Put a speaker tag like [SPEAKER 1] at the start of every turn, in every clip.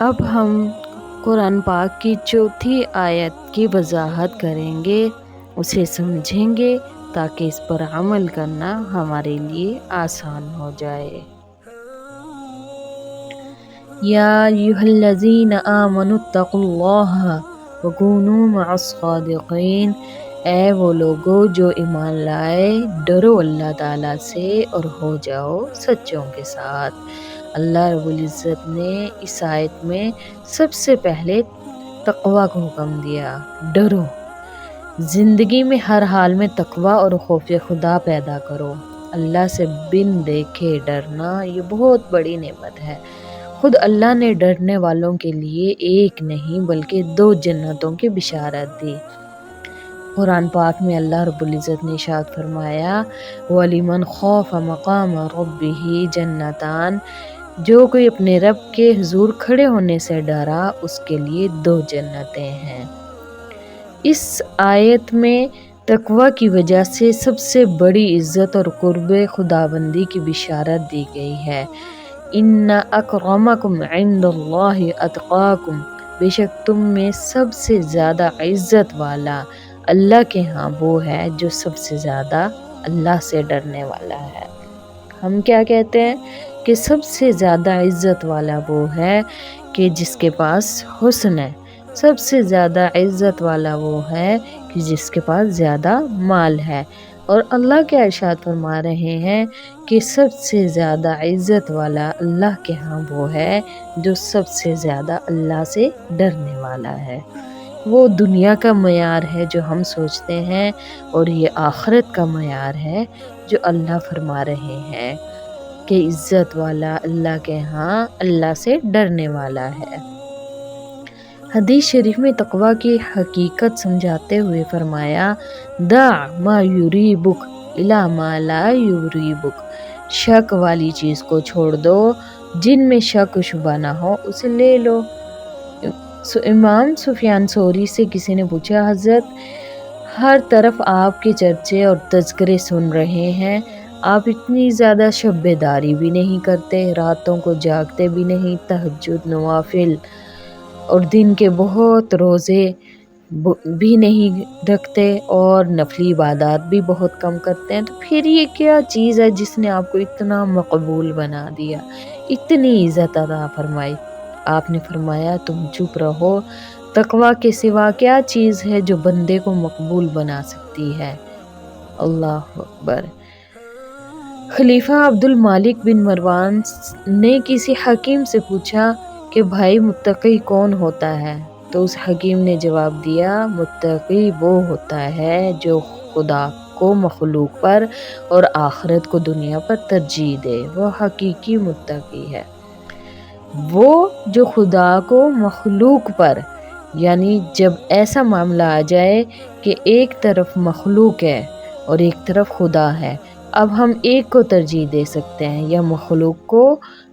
[SPEAKER 1] اب ہم قرآن پاک کی چوتھی آیت کی وضاحت کریں گے، اسے سمجھیں گے تاکہ اس پر عمل کرنا ہمارے لیے آسان ہو جائے۔ یا ایھا الذین آمنوا اتقوا اللہ وکونوا مع الصادقین، اے وہ لوگو جو ایمان لائے، ڈرو اللہ تعالیٰ سے اور ہو جاؤ سچوں کے ساتھ۔ اللہ رب العزت نے اس آیت میں سب سے پہلے تقوی کو حکم دیا، ڈرو۔ زندگی میں ہر حال میں تقوی اور خوف خدا پیدا کرو۔ اللہ سے بن دیکھے ڈرنا یہ بہت بڑی نعمت ہے۔ خود اللہ نے ڈرنے والوں کے لیے ایک نہیں بلکہ 2 جنتوں کی بشارت دی۔ قرآن پاک میں اللہ رب العزت نے ارشاد فرمایا، وَلِمَنْ خَافَ مَقَامَ رَبِّهِ جَنَّتَانِ، جو کوئی اپنے رب کے حضور کھڑے ہونے سے ڈرا اس کے لیے 2 جنتیں ہیں۔ اس آیت میں تقوی کی وجہ سے سب سے بڑی عزت اور قرب خداوندی کی بشارت دی گئی ہے۔ ان اکرمکم عند اللہ اتقاکم، بے شک تم میں سب سے زیادہ عزت والا اللہ کے ہاں وہ ہے جو سب سے زیادہ اللہ سے ڈرنے والا ہے۔ ہم کیا کہتے ہیں کہ سب سے زیادہ عزت والا وہ ہے کہ جس کے پاس حسن ہے، سب سے زیادہ عزت والا وہ ہے کہ جس کے پاس زیادہ مال ہے، اور اللہ کیا ارشاد فرما رہے ہیں کہ سب سے زیادہ عزت والا اللہ کے ہاں وہ ہے جو سب سے زیادہ اللہ سے ڈرنے والا ہے۔ وہ دنیا کا معیار ہے جو ہم سوچتے ہیں، اور یہ آخرت کا معیار ہے جو اللہ فرما رہے ہیں کہ عزت والا اللہ کے ہاں اللہ سے ڈرنے والا ہے۔ حدیث شریف میں تقوی کی حقیقت سمجھاتے ہوئے فرمایا، دع ما یریبک الی ما لا یریبک، شک والی چیز کو چھوڑ دو، جن میں شک و شبہ نہ ہو اسے لے لو۔ امام سفیان ثوری سے کسی نے پوچھا، حضرت ہر طرف آپ کے چرچے اور تذکرے سن رہے ہیں، آپ اتنی زیادہ شب بیداری بھی نہیں کرتے، راتوں کو جاگتے بھی نہیں، تہجد، نوافل اور دن کے بہت روزے بھی نہیں رکھتے، اور نفلی عبادات بھی بہت کم کرتے ہیں، تو پھر یہ کیا چیز ہے جس نے آپ کو اتنا مقبول بنا دیا، اتنی عزت عطا فرمائی؟ آپ نے فرمایا، تم چپ رہو، تقوی کے سوا کیا چیز ہے جو بندے کو مقبول بنا سکتی ہے؟ اللہ اکبر۔ خلیفہ عبد الملک بن مروان نے کسی حکیم سے پوچھا کہ بھائی متقی کون ہوتا ہے؟ تو اس حکیم نے جواب دیا، متقی وہ ہوتا ہے جو خدا کو مخلوق پر اور آخرت کو دنیا پر ترجیح دے، وہ حقیقی متقی ہے۔ وہ جو خدا کو مخلوق پر، یعنی جب ایسا معاملہ آ جائے کہ ایک طرف مخلوق ہے اور ایک طرف خدا ہے، اب ہم ایک کو ترجیح دے سکتے ہیں، یا مخلوق کو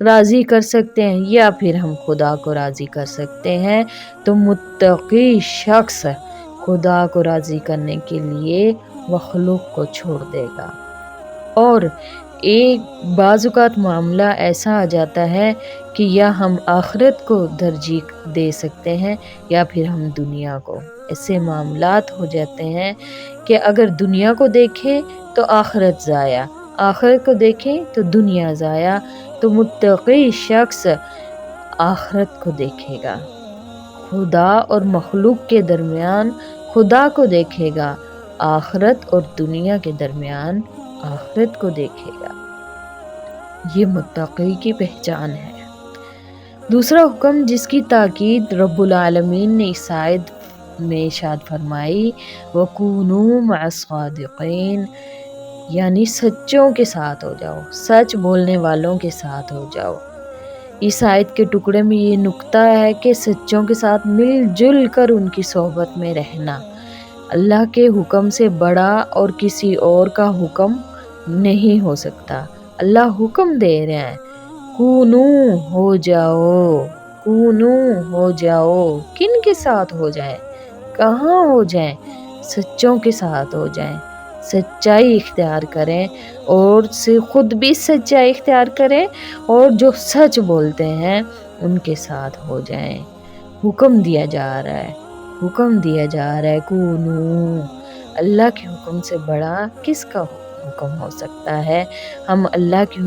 [SPEAKER 1] راضی کر سکتے ہیں یا پھر ہم خدا کو راضی کر سکتے ہیں، تو متقی شخص خدا کو راضی کرنے کے لیے مخلوق کو چھوڑ دے گا۔ اور ایک بعض اوقات معاملہ ایسا آ جاتا ہے کہ یا ہم آخرت کو ترجیح دے سکتے ہیں یا پھر ہم دنیا کو۔ ایسے معاملات ہو جاتے ہیں کہ اگر دنیا کو دیکھیں تو آخرت ضائع، آخرت کو دیکھیں تو دنیا ضائع، تو متقی شخص آخرت کو دیکھے گا، خدا اور مخلوق کے درمیان خدا کو دیکھے گا، آخرت اور دنیا کے درمیان آخرت کو دیکھے گا۔ یہ متقی کی پہچان ہے۔ دوسرا حکم جس کی تاکید رب العالمین نے اس آیت میں ارشاد فرمائی، وَكُونُوا مَعَ الصَّادِقِينَ، یعنی سچوں کے ساتھ ہو جاؤ، سچ بولنے والوں کے ساتھ ہو جاؤ۔ اس آیت کے ٹکڑے میں یہ نکتہ ہے کہ سچوں کے ساتھ مل جل کر ان کی صحبت میں رہنا۔ اللہ کے حکم سے بڑا اور کسی اور کا حکم نہیں ہو سکتا۔ اللہ حکم دے رہے ہیں، کونو ہو جاؤ، کونو ہو جاؤ، کن کے ساتھ ہو جائیں، کہاں ہو جائیں؟ سچوں کے ساتھ ہو جائیں، سچائی اختیار کریں، اور خود بھی سچائی اختیار کریں، اور جو سچ بولتے ہیں ان کے ساتھ ہو جائیں۔ حکم دیا جا رہا ہے کونو، اللہ کے حکم سے بڑا کس کا حکم ہو سکتا ہے؟ ہم اللہ کے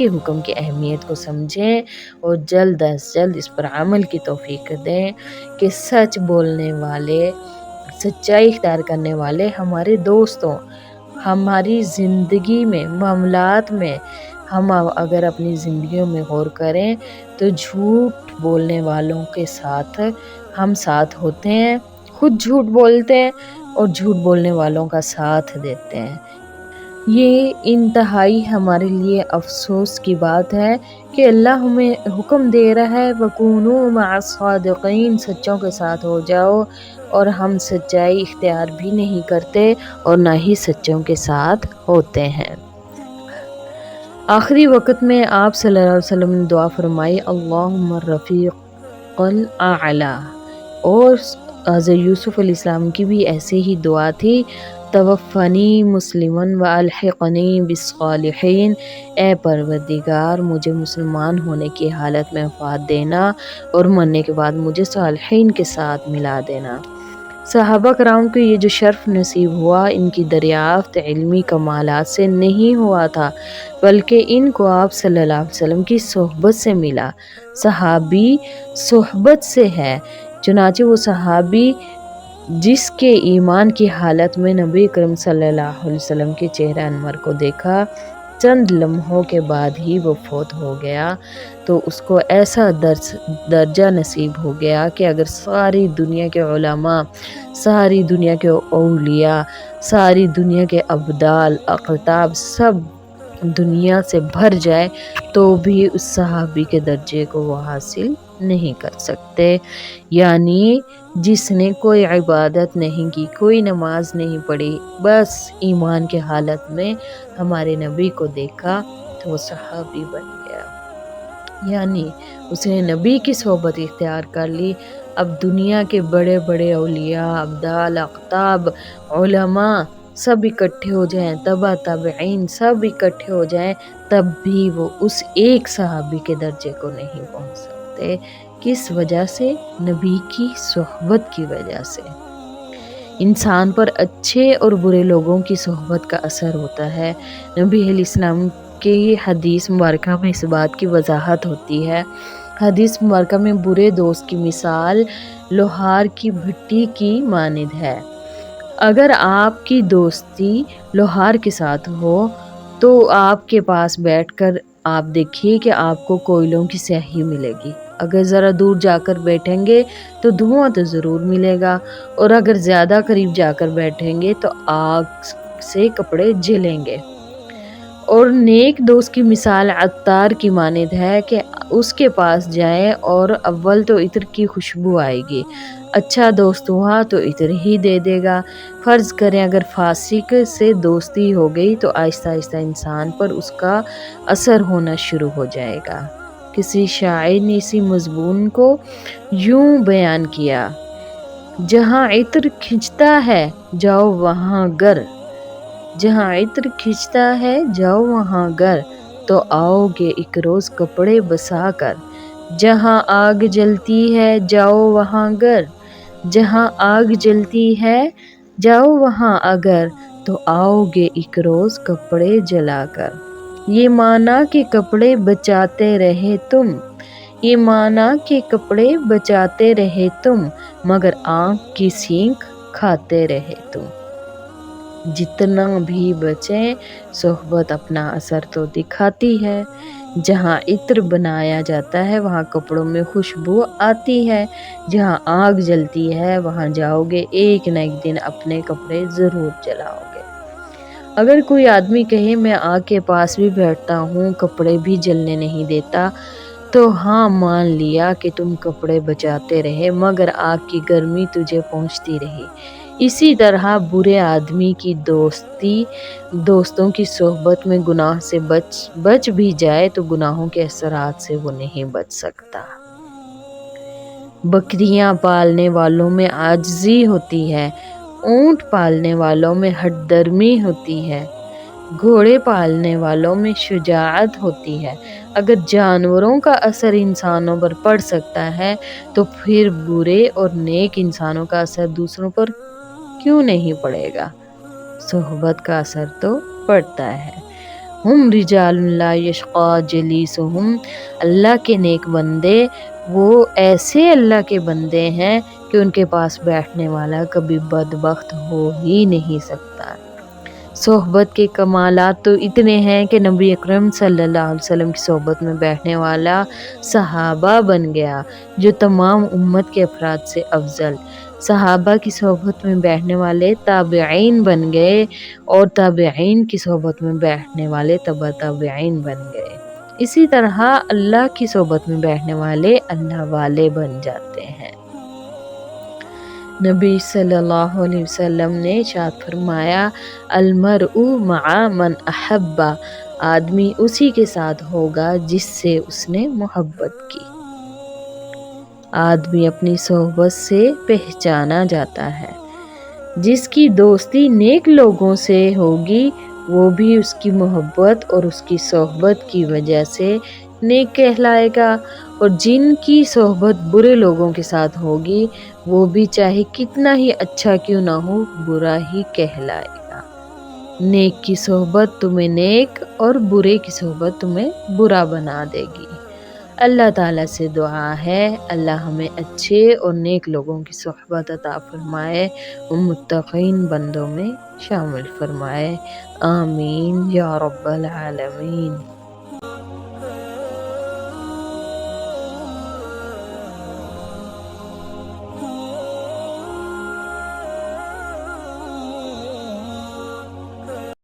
[SPEAKER 1] حکم کی اہمیت کو سمجھیں اور جلد از جلد اس پر عمل کی توفیق دیں کہ سچ بولنے والے، سچائی اختیار کرنے والے ہمارے دوستوں، ہماری زندگی میں، معاملات میں، ہم اگر اپنی زندگیوں میں غور کریں تو جھوٹ بولنے والوں کے ساتھ ہم ساتھ ہوتے ہیں، خود جھوٹ بولتے ہیں اور جھوٹ بولنے والوں کا ساتھ دیتے ہیں۔ یہ انتہائی ہمارے لیے افسوس کی بات ہے کہ اللہ ہمیں حکم دے رہا ہے وَكُونُوا مَعَ الصَّادِقِينَ، سچوں کے ساتھ ہو جاؤ، اور ہم سچائی اختیار بھی نہیں کرتے اور نہ ہی سچوں کے ساتھ ہوتے ہیں۔ آخری وقت میں آپ صلی اللہ علیہ وسلم نے دعا فرمائی اللہم الرفیق الاعلی، اور حضرت یوسف علیہ السلام کی بھی ایسے ہی دعا تھی توفنی مسلما والحقنی بالصالحین، اے پروردگار مجھے مسلمان ہونے کی حالت میں وفات دینا اور مرنے کے بعد مجھے صالحین کے ساتھ ملا دینا۔ صحابہ کرام کو یہ جو شرف نصیب ہوا، ان کی دریافت علمی کمالات سے نہیں ہوا تھا، بلکہ ان کو آپ صلی اللہ علیہ وسلم کی صحبت سے ملا۔ صحابی صحبت سے ہے، چنانچہ وہ صحابی جس کے ایمان کی حالت میں نبی کریم صلی اللہ علیہ وسلم کے چہرہ انور کو دیکھا، چند لمحوں کے بعد ہی وہ فوت ہو گیا، تو اس کو ایسا درجہ نصیب ہو گیا کہ اگر ساری دنیا کے علماء، ساری دنیا کے اولیاء، ساری دنیا کے ابدال، اقطاب سب دنیا سے بھر جائے تو بھی اس صحابی کے درجے کو وہ حاصل نہیں کر سکتے۔ یعنی جس نے کوئی عبادت نہیں کی، کوئی نماز نہیں پڑھی، بس ایمان کے حالت میں ہمارے نبی کو دیکھا تو وہ صحابی بن گیا، یعنی اس نے نبی کی صحبت اختیار کر لی۔ اب دنیا کے بڑے بڑے اولیاء، ابدال، اقطاب، علماء سب اکٹھے ہو جائیں، تبع تابعین سب اکٹھے ہو جائیں، تب بھی وہ اس ایک صحابی کے درجے کو نہیں پہنچ سکتے۔ کس وجہ سے؟ نبی کی صحبت کی وجہ سے۔ انسان پر اچھے اور برے لوگوں کی صحبت کا اثر ہوتا ہے۔ نبی علیہ السلام کی حدیث مبارکہ میں اس بات کی وضاحت ہوتی ہے۔ حدیث مبارکہ میں برے دوست کی مثال لوہار کی بھٹی کی مانند ہے۔ اگر آپ کی دوستی لوہار کے ساتھ ہو تو آپ کے پاس بیٹھ کر آپ دیکھیے کہ آپ کو کوئلوں کی سیاہی ملے گی، اگر ذرا دور جا کر بیٹھیں گے تو دھواں تو ضرور ملے گا، اور اگر زیادہ قریب جا کر بیٹھیں گے تو آگ سے کپڑے جلیں گے۔ اور نیک دوست کی مثال عطار کی مانند ہے کہ اس کے پاس جائیں اور اول تو عطر کی خوشبو آئے گی، اچھا دوست ہوا تو عطر ہی دے دے گا۔ فرض کریں اگر فاسق سے دوستی ہو گئی تو آہستہ آہستہ انسان پر اس کا اثر ہونا شروع ہو جائے گا۔ کسی شاعر نے اسی مضمون کو یوں بیان کیا: جہاں عطر کھنچتا ہے جاؤ وہاں گر، جہاں عطر کھنچتا ہے جاؤ وہاں گر، تو آؤ گے ایک روز کپڑے بسا کر، جہاں آگ جلتی ہے جاؤ وہاں گر، جہاں آگ جلتی ہے جاؤ وہاں اگر، تو آؤ گے ایک روز کپڑے جلا کر۔ یہ مانا کہ کپڑے بچاتے رہے تم، یہ مانا کہ کپڑے بچاتے رہے تم، مگر آنکھ کی سینکھ کھاتے رہے تم۔ جتنا بھی بچیں، صحبت اپنا اثر تو دکھاتی ہے۔ جہاں عطر بنایا جاتا ہے وہاں کپڑوں میں خوشبو آتی ہے، جہاں آگ جلتی ہے وہاں جاؤ گے ایک نہ ایک دن اپنے کپڑے ضرور جلاؤ گے۔ اگر کوئی آدمی کہے میں آگ کے پاس بھی بیٹھتا ہوں کپڑے بھی جلنے نہیں دیتا، تو ہاں مان لیا کہ تم کپڑے بچاتے رہے مگر آگ کی گرمی تجھے پہنچتی رہی۔ اسی طرح برے آدمی کی دوستوں کی صحبت میں گناہ سے بچ بھی جائے تو گناہوں کے اثرات سے وہ نہیں بچ سکتا۔ بکریاں پالنے والوں میں عاجزی ہوتی ہے، اونٹ پالنے والوں میں ہٹ درمی ہوتی ہے۔ گھوڑے پالنے والوں میں شجاعت ہوتی ہے۔ اگر جانوروں کا اثر انسانوں پر پڑ سکتا ہے تو پھر برے اور نیک انسانوں کا اثر دوسروں پر کیوں نہیں پڑے گا؟ صحبت کا اثر تو پڑتا ہے۔ ہم رجال لا یشقی جلیسہم، اللہ کے نیک بندے وہ ایسے اللہ کے بندے ہیں کہ ان کے پاس بیٹھنے والا کبھی بدبخت ہو ہی نہیں سکتا۔ صحبت کے کمالات تو اتنے ہیں کہ نبی اکرم صلی اللہ علیہ وسلم کی صحبت میں بیٹھنے والا صحابہ بن گیا، جو تمام امت کے افراد سے افضل۔ صحابہ کی صحبت میں بیٹھنے والے تابعین بن گئے، اور تابعین کی صحبت میں بیٹھنے والے تبع تابعین بن گئے۔ اسی طرح اللہ کی صحبت میں بیٹھنے والے اللہ والے بن جاتے ہیں۔ نبی صلی اللہ علیہ وسلم نے ارشاد فرمایا، المرء مع من احب، آدمی اسی کے ساتھ ہوگا جس سے اس نے محبت کی۔ آدمی اپنی صحبت سے پہچانا جاتا ہے۔ جس کی دوستی نیک لوگوں سے ہوگی وہ بھی اس کی محبت اور اس کی صحبت کی وجہ سے نیک کہلائے گا، اور جن کی صحبت برے لوگوں کے ساتھ ہوگی وہ بھی چاہے کتنا ہی اچھا کیوں نہ ہو برا ہی کہلائے گا۔ نیک کی صحبت تمہیں نیک اور برے کی صحبت تمہیں برا بنا دے گی۔ اللہ تعالیٰ سے دعا ہے اللہ ہمیں اچھے اور نیک لوگوں کی صحبت عطا فرمائے، اور متقین بندوں میں شامل فرمائے۔ آمین یا رب العالمین۔